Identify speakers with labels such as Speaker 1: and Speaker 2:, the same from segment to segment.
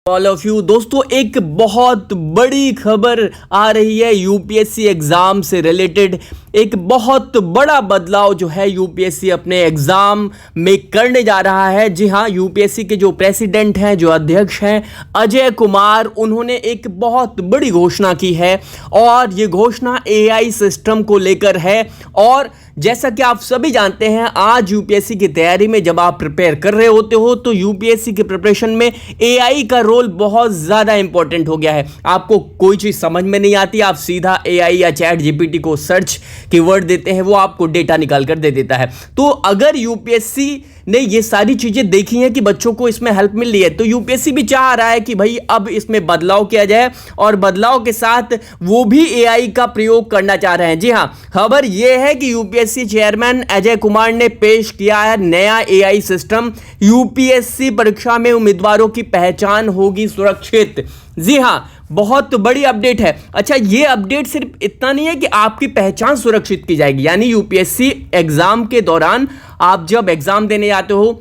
Speaker 1: All of you दोस्तों, एक बहुत बड़ी खबर आ रही है यूपीएससी एग्जाम से रिलेटेड। एक बहुत बड़ा बदलाव जो है यूपीएससी अपने एग्जाम में करने जा रहा है। जी हाँ, यूपीएससी के जो प्रेसिडेंट हैं, जो अध्यक्ष हैं, अजय कुमार, उन्होंने एक बहुत बड़ी घोषणा की है और ये घोषणा एआई सिस्टम को लेकर है। और जैसा कि आप सभी जानते हैं, आज यूपीएससी की तैयारी में जब आप प्रिपेयर कर रहे होते हो तो यूपीएससी के प्रिपरेशन में एआई का रोल बहुत ज्यादा इंपॉर्टेंट हो गया है। आपको कोई चीज समझ में नहीं आती, आप सीधा एआई या चैट जीपीटी को सर्च कीवर्ड देते हैं, वो आपको डेटा निकाल कर दे देता है। तो अगर यूपीएससी ने ये सारी चीजें देखी हैं कि बच्चों को इसमें हेल्प मिल रही है, तो यूपीएससी भी चाह रहा है कि भाई अब इसमें बदलाव किया जाए और बदलाव के साथ वो भी एआई का प्रयोग करना चाह रहे हैं। जी हाँ, खबर यह है कि यूपीएससी चेयरमैन अजय कुमार ने पेश किया है नया एआई सिस्टम। यूपीएससी परीक्षा में उम्मीदवारों की पहचान होगी सुरक्षित। जी हाँ, बहुत बड़ी अपडेट है। अच्छा, ये अपडेट सिर्फ इतना नहीं है कि आपकी पहचान सुरक्षित की जाएगी, यानी यूपीएससी एग्जाम के दौरान आप जब एग्जाम देने जाते हो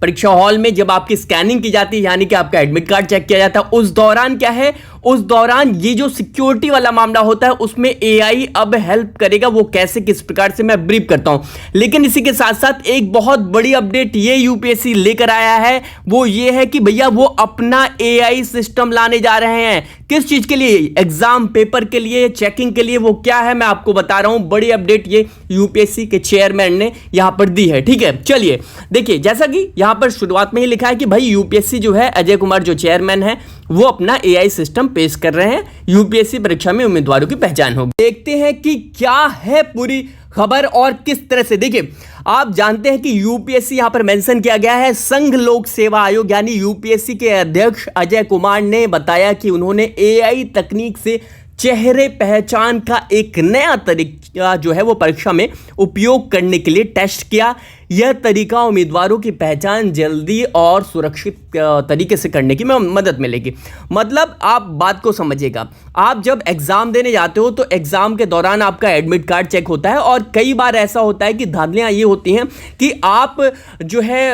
Speaker 1: परीक्षा हॉल में, जब आपकी स्कैनिंग की जाती है, यानी कि आपका एडमिट कार्ड चेक किया जाता है, उस दौरान क्या है, उस दौरान ये जो सिक्योरिटी वाला मामला होता है उसमें एआई अब हेल्प करेगा। वो कैसे, किस प्रकार से, मैं ब्रीफ करता हूं। लेकिन इसी के साथ साथ एक बहुत बड़ी अपडेट ये यूपीएससी लेकर आया है, वो ये है कि भैया वो अपना एआई सिस्टम लाने जा रहे हैं। किस चीज के लिए? एग्जाम पेपर के लिए, चेकिंग के लिए। वो क्या है मैं आपको बता रहा हूं। बड़ी अपडेट ये यूपीएससी के चेयरमैन ने यहां पर दी है। ठीक है, चलिए देखिए, जैसा कि यहां पर शुरुआत में ही लिखा है कि भाई यूपीएससी जो है, अजय कुमार जो चेयरमैन है, वो अपना एआई सिस्टम पेश कर रहे हैं। यूपीएससी परीक्षा में उम्मीदवारों की पहचान होगी। देखते हैं कि क्या है पूरी खबर और किस तरह से। देखिए, आप जानते हैं कि यूपीएससी यहां पर मेंशन किया गया है। संघ लोक सेवा आयोग यानी यूपीएससी के अध्यक्ष अजय कुमार ने बताया कि उन्होंने एआई तकनीक से चेहरे पहचान का एक नया तरीका जो है वो परीक्षा में उपयोग करने के लिए टेस्ट किया। यह तरीका उम्मीदवारों की पहचान जल्दी और सुरक्षित तरीके से करने की मदद मिलेगी। मतलब आप बात को समझिएगा, आप जब एग्जाम देने जाते हो तो एग्जाम के दौरान आपका एडमिट कार्ड चेक होता है और कई बार ऐसा होता है कि धांधलियां ये होती हैं कि आप जो है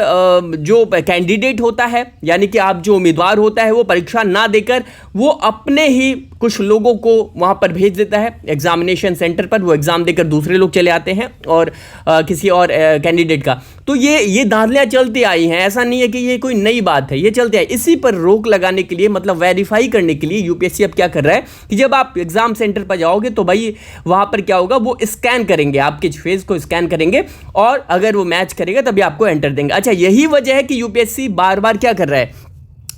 Speaker 1: जो कैंडिडेट होता है, यानी कि आप जो उम्मीदवार होता है, वो परीक्षा ना देकर वो अपने ही कुछ लोगों को वहां पर भेज देता है एग्जामिनेशन सेंटर पर। वो एग्जाम देकर दूसरे लोग चले आते हैं और किसी और कैंडिडेट का। तो ये धांधलियां चलती आई हैं, ऐसा नहीं है कि ये कोई नई बात है, ये चलती आई। इसी पर रोक लगाने के लिए, मतलब वेरीफाई करने के लिए यूपीएससी अब क्या कर रहा है कि जब आप एग्जाम सेंटर पर जाओगे तो भाई वहां पर क्या होगा, वो स्कैन करेंगे, आपके फेस को स्कैन करेंगे और अगर वो मैच करेगा तभी आपको एंटर देंगे। अच्छा, यही वजह है कि यूपीएससी बार बार क्या कर रहा है,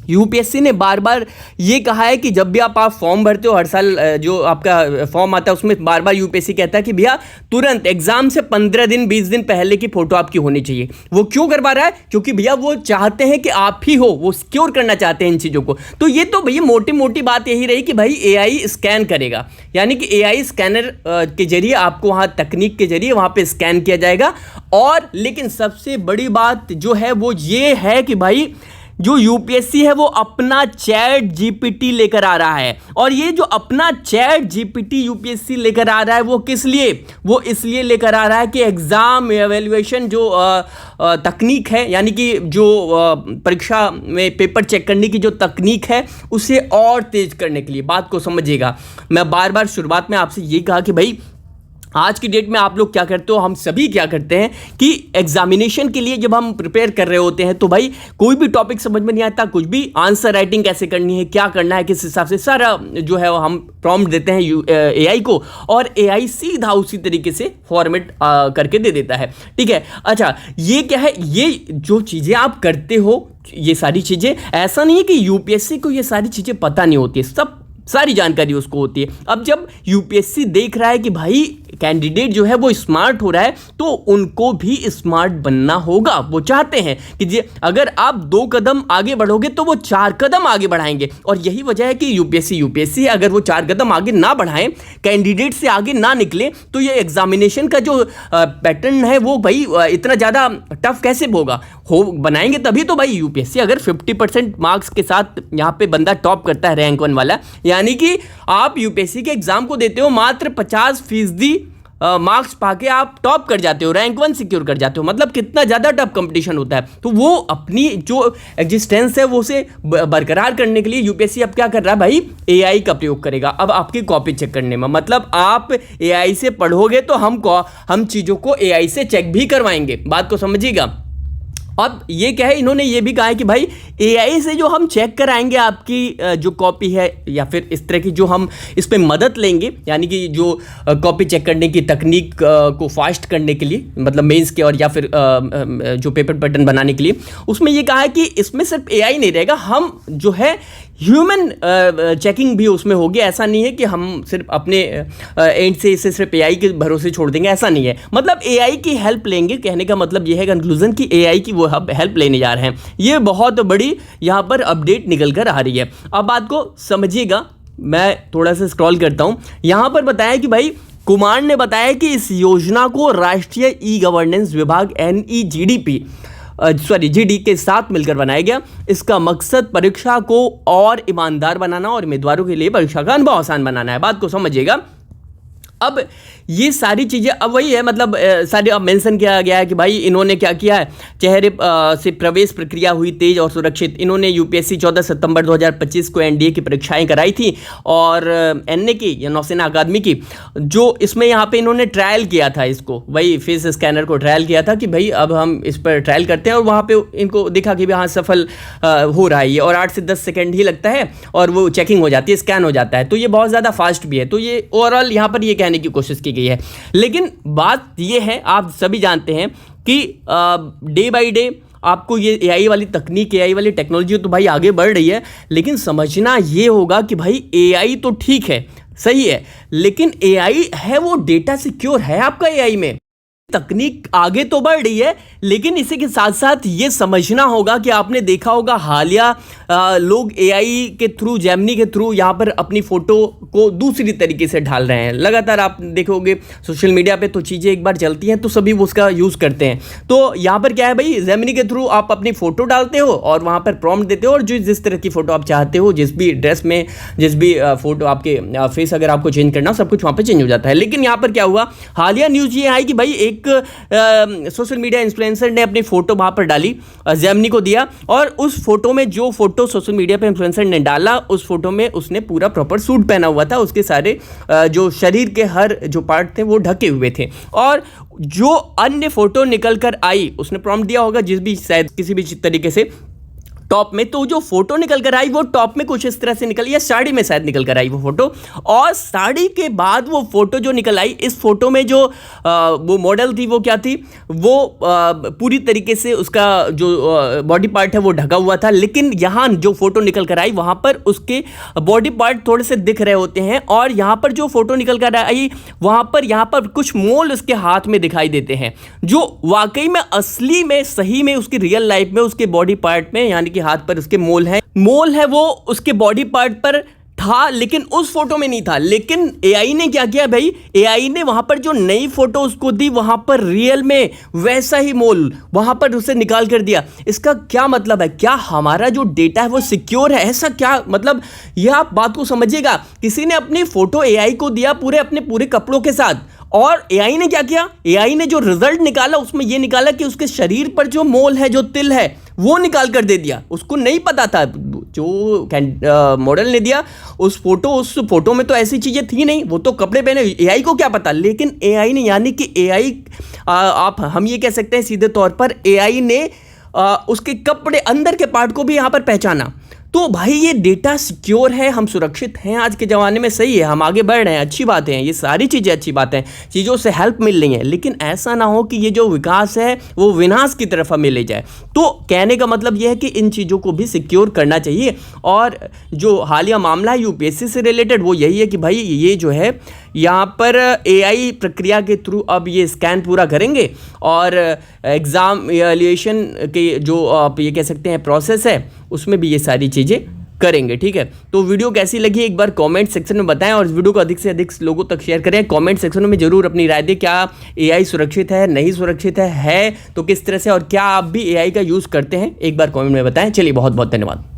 Speaker 1: यूपीएससी ने बार बार ये कहा है कि जब भी आप फॉर्म भरते हो, हर साल जो आपका फॉर्म आता है उसमें बार बार यूपीएससी कहता है कि भैया तुरंत एग्जाम से 15 दिन 20 दिन पहले की फोटो आपकी होनी चाहिए। वो क्यों करवा रहा है? क्योंकि भैया वो चाहते हैं कि आप ही हो, वो सिक्योर करना चाहते हैं इन चीज़ों को। तो ये तो भैया मोटी मोटी बात यही रही कि भाई एआई स्कैन करेगा, यानी कि एआई स्कैनर के जरिए आपको वहाँ तकनीक के जरिए वहाँ पर स्कैन किया जाएगा। और लेकिन सबसे बड़ी बात जो है वो ये है कि भाई जो यूपीएससी है वो अपना चैट जीपीटी लेकर आ रहा है। और ये जो अपना चैट जीपीटी यूपीएससी लेकर आ रहा है वो किस लिए? वो इसलिए लेकर आ रहा है कि एग्जाम एवेल्युएशन जो तकनीक है, यानी कि जो परीक्षा में पेपर चेक करने की जो तकनीक है, उसे और तेज करने के लिए। बात को समझिएगा, मैं बार बार शुरुआत में आपसे ये कहा कि भाई आज की डेट में आप लोग क्या करते हो, हम सभी क्या करते हैं कि एग्जामिनेशन के लिए जब हम प्रिपेयर कर रहे होते हैं तो भाई कोई भी टॉपिक समझ में नहीं आता, कुछ भी आंसर राइटिंग कैसे करनी है, क्या करना है, किस हिसाब से, सारा जो है हम प्रॉम्प्ट देते हैं एआई को और एआई सीधा उसी तरीके से फॉर्मेट करके दे देता है। ठीक है, अच्छा, ये क्या है, ये जो चीज़ें आप करते हो, ये सारी चीज़ें, ऐसा नहीं है कि यूपीएससी को ये सारी चीज़ें पता नहीं होती है, सब सारी जानकारी उसको होती है। अब जब यूपीएससी देख रहा है कि भाई कैंडिडेट जो है वो स्मार्ट हो रहा है, तो उनको भी स्मार्ट बनना होगा। वो चाहते हैं कि अगर आप 2 कदम आगे बढ़ोगे तो वो 4 कदम आगे बढ़ाएंगे। और यही वजह है कि यूपीएससी अगर वो 4 कदम आगे ना बढ़ाएं, कैंडिडेट से आगे ना निकले, तो ये एग्जामिनेशन का जो पैटर्न है वो भाई इतना ज़्यादा टफ कैसे होगा, बनाएंगे तभी तो भाई। यूपीएससी अगर 50% मार्क्स के साथ यहाँ पे बंदा टॉप करता है, रैंक 1 वाला, यानी कि आप यूपीएससी के एग्जाम को देते हो मात्र 50% मार्क्स पाके आप टॉप कर जाते हो, रैंक 1 सिक्योर कर जाते हो। मतलब कितना ज़्यादा टफ कंपटीशन होता है। तो वो अपनी जो एग्जिस्टेंस है वो उसे बरकरार करने के लिए यूपीएससी अब क्या कर रहा है भाई, एआई का प्रयोग करेगा अब आपकी कॉपी चेक करने में। मतलब आप एआई से पढ़ोगे तो हम चीज़ों को एआई से चेक भी करवाएंगे। बात को समझिएगा। अब ये क्या है, इन्होंने ये भी कहा है कि भाई एआई से जो हम चेक कराएंगे आपकी जो कॉपी है या फिर इस तरह की जो हम इस पे मदद लेंगे, यानी कि जो कॉपी चेक करने की तकनीक को फास्ट करने के लिए, मतलब मेंस के और या फिर जो पेपर पैटर्न बनाने के लिए, उसमें ये कहा है कि इसमें सिर्फ एआई नहीं रहेगा, हम जो है ह्यूमन चेकिंग भी उसमें होगी। ऐसा नहीं है कि हम सिर्फ अपने एंड से इसे सिर्फ एआई के भरोसे छोड़ देंगे, ऐसा नहीं है। मतलब एआई की हेल्प लेंगे, कहने का मतलब ये है कंक्लूजन कि एआई की वो हेल्प लेने जा रहे हैं। ये बहुत बड़ी यहाँ पर अपडेट निकल कर आ रही है। अब बात को समझिएगा, मैं थोड़ा सा स्क्रॉल करता हूँ। यहाँ पर बताया कि भाई कुमार ने बताया कि इस योजना को राष्ट्रीय ई गवर्नेंस विभाग जीडी के साथ मिलकर बनाया गया। इसका मकसद परीक्षा को और ईमानदार बनाना और उम्मीदवारों के लिए परीक्षा का अनुभव आसान बनाना है। बात को समझिएगा। अब ये सारी चीज़ें अब वही है, मतलब सारे अब मेंशन किया गया है कि भाई इन्होंने क्या किया है, चेहरे से प्रवेश प्रक्रिया हुई तेज और सुरक्षित। इन्होंने यूपीएससी 14 सितंबर 2025 को एनडीए की परीक्षाएं कराई थी और एनए की या नौसेना अकादमी की, जो इसमें यहाँ पे इन्होंने ट्रायल किया था, इसको वही फेस स्कैनर को ट्रायल किया था कि भाई अब हम इस पर ट्रायल करते हैं। और वहाँ पर इनको देखा कि हाँ सफल हो रहा है ये, और 8 से 10 सेकेंड ही लगता है और वो चेकिंग हो जाती है, स्कैन हो जाता है। तो ये बहुत ज़्यादा फास्ट भी है। तो ये ओवरऑल यहाँ पर ये कहने की कोशिश की गई है। लेकिन बात ये है, आप सभी जानते हैं कि डे बाय डे आपको ये एआई वाली तकनीक, एआई वाली टेक्नोलॉजी तो भाई आगे बढ़ रही है, लेकिन समझना ये होगा कि भाई एआई तो ठीक है, सही है, लेकिन एआई है वो डेटा सिक्योर है आपका एआई में? तकनीक आगे तो बढ़ रही है, लेकिन इसी के साथ साथ ये समझना होगा कि आपने देखा होगा हालिया लोग एआई के थ्रू, जेमिनी के थ्रू यहाँ पर अपनी फ़ोटो को दूसरी तरीके से ढाल रहे हैं। लगातार आप देखोगे सोशल मीडिया पे तो चीज़ें एक बार चलती हैं तो सभी उसका यूज़ करते हैं। तो यहाँ पर क्या है भाई, जेमिनी के थ्रू आप अपनी फ़ोटो डालते हो और वहाँ पर प्रॉम्प्ट देते हो, और जिस तरह की फ़ोटो आप चाहते हो, जिस भी ड्रेस में, जिस भी फ़ोटो आपके फेस अगर आपको चेंज करना हो, सब कुछ वहाँ पर चेंज हो जाता है। लेकिन यहाँ पर क्या हुआ, हालिया न्यूज़ ये आई कि भाई एक सोशल मीडिया इन्फ्लुएंसर ने अपनी फोटो वहां पर डाली, जेमिनी को दिया, और उस फोटो में जो फोटो सोशल मीडिया पे इन्फ्लुएंसर ने डाला, उस फोटो में उसने पूरा प्रॉपर सूट पहना हुआ था, उसके सारे जो शरीर के हर जो पार्ट थे वो ढके हुए थे। और जो अन्य फोटो निकल कर आई, उसने प्रॉम्प्ट दिया होगा जिस भी शायद किसी भी तरीके से टॉप में, तो जो फोटो निकल कर आई वो टॉप में कुछ इस तरह से निकल, या साड़ी में शायद निकल कर आई वो फोटो। और साड़ी के बाद वो फोटो जो निकल आई, इस फोटो में जो वो मॉडल थी वो क्या थी, वो पूरी तरीके से उसका जो बॉडी पार्ट है वो ढका हुआ था। लेकिन यहाँ जो फोटो निकल कर आई वहाँ पर उसके बॉडी पार्ट थोड़े से दिख रहे होते हैं, और यहाँ पर जो फोटो निकल कर आई वहाँ पर यहाँ पर कुछ मोल उसके हाथ में दिखाई देते हैं, जो वाकई में असली में सही में उसकी रियल लाइफ में उसके बॉडी पार्ट में, यानी हाथ पर उसके मोल है वो उसके बॉडी पार्ट पर था, लेकिन उस फोटो में नहीं था। लेकिन एआई ने क्या किया भाई, एआई ने वहां पर जो नई फोटो उसको दी, वहां पर रियल में वैसा ही मोल वहां पर उसे निकाल कर दिया। इसका क्या मतलब है, क्या हमारा जो डेटा है वो सिक्योर है? ऐसा क्या मतलब, यह आप बात को समझिएगा। किसी ने अपनी फोटो एआई को दिया अपने पूरे कपड़ों के साथ, और एआई ने क्या किया, एआई ने जो रिजल्ट निकाला उसमें यह निकाला कि उसके शरीर पर जो मोल है, जो तिल है, वो निकाल कर दे दिया। उसको नहीं पता था, जो मॉडल ने दिया उस फोटो में तो ऐसी चीजें थी नहीं, वो तो कपड़े पहने, एआई को क्या पता। लेकिन एआई ने, यानी कि एआई हम ये कह सकते हैं सीधे तौर पर, एआई ने उसके कपड़े अंदर के पार्ट को भी यहां पर पहचाना। तो भाई ये डेटा सिक्योर है, हम सुरक्षित हैं आज के ज़माने में, सही है, हम आगे बढ़ रहे हैं, अच्छी बातें हैं, ये सारी चीज़ें अच्छी बातें हैं, चीज़ों से हेल्प मिल रही है। लेकिन ऐसा ना हो कि ये जो विकास है वो विनाश की तरफ हमें ले जाए। तो कहने का मतलब ये है कि इन चीज़ों को भी सिक्योर करना चाहिए। और जो हालिया मामला है यूपीएससी से रिलेटेड, वो यही है कि भाई ये जो है यहाँ पर एआई प्रक्रिया के थ्रू अब ये स्कैन पूरा करेंगे, और एग्ज़ाम एवैल्यूएशन के जो आप ये कह सकते हैं प्रोसेस है, उसमें भी ये सारी चीज़ें करेंगे। ठीक है, तो वीडियो कैसी लगी एक बार कमेंट सेक्शन में बताएं, और इस वीडियो को अधिक से अधिक लोगों तक शेयर करें। कमेंट सेक्शन में जरूर अपनी राय दें, क्या एआई सुरक्षित है, नहीं सुरक्षित है तो किस तरह से, और क्या आप भी एआई का यूज़ करते हैं, एक बार कमेंट में बताएं। चलिए, बहुत बहुत धन्यवाद।